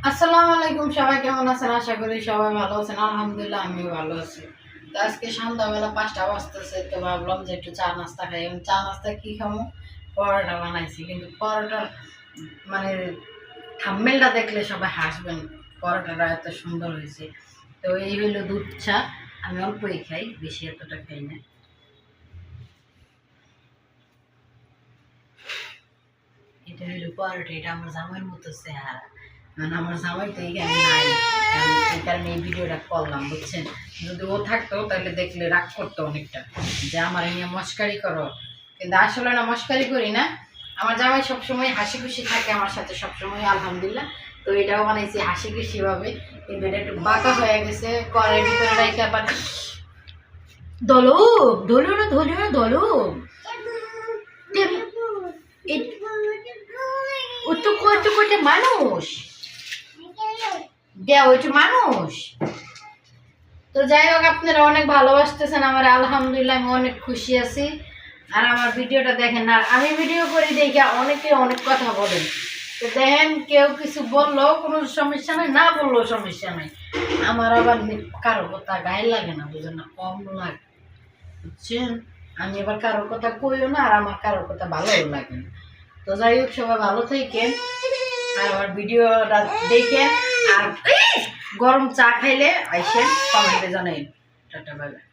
আসসালামু আলাইকুম, সবাই কেমন আছেন? আশা করি সবাই ভালো আছেন। আলহামদুলিল্লাহ আমিও ভালো আছি। তো আজকে সন্ধ্যাবেলা 5টা বাজতেছে, তো ভাবলাম যে একটু চা নাস্তা খাই। এবং চা নাস্তা কি খামো, পরোটা বানাইছি। কিন্তু পরোটা মানে থাম্বনেলটা দেখলে সবাই হাসবেন, পরোটাটা এত সুন্দর হয়েছে। তো এই হইলো দুধ চা। আমি অল্পই খাই, বেশি এতটা খাই না। এটা হইলো পরোটা, এটা আমার জামাইয়ের মতো চেহারা। মানে আমার জামাই তো এইখানে নাই, এই কারণে এই ভিডিওটা করলাম, বুঝছেন? যদি ও থাকতো তাহলে দেখলে রাগ করতো অনেকটা, যে আমার নিয়ে মস্কারি করো। কিন্তু আসলে না, মস্কারি করি না। আমার জামাই সবসময় হাসি খুশি থাকে আমার সাথে, সবসময় আলহামদুলিল্লাহ। তো এটাও বানাইছি হাসি খুশি ভাবে, কিন্তু এটা একটু বাঁকা হয়ে গেছে। কড়াইয়ের ভিতরে রাইখা আবার দলো ধরো না, ধরো না, দলো। ও তো কত কত মানুষ, দেও একটু মানুষ। তো যাই হোক, আপনারা অনেক ভালোবাসতেছেন আমার, আলহামদুলিল্লাহ আমি অনেক খুশি আছি। আর আমার ভিডিওটা দেখেন। আর আমি ভিডিও করি দেখে অনেকে অনেক কথা বলেন। তো দেখেন, কেউ কিছু বললেও কোনো সমস্যা নাই, না বললেও সমস্যা নাই। আমার আবার কারো কথা গায়ে লাগে না, বুঝেন না, কম লাগে, বুঝছেন? আমি আবার কারোর কথা কইও না, আর আমার কারোর কথা ভালোও লাগে না। তো যাই হোক, সবাই ভালো থাকেন আর আমার ভিডিওটা দেখেন। আর গরম চা খাইলে আইসেন, কমেন্টে জানাই। Tata, bye bye.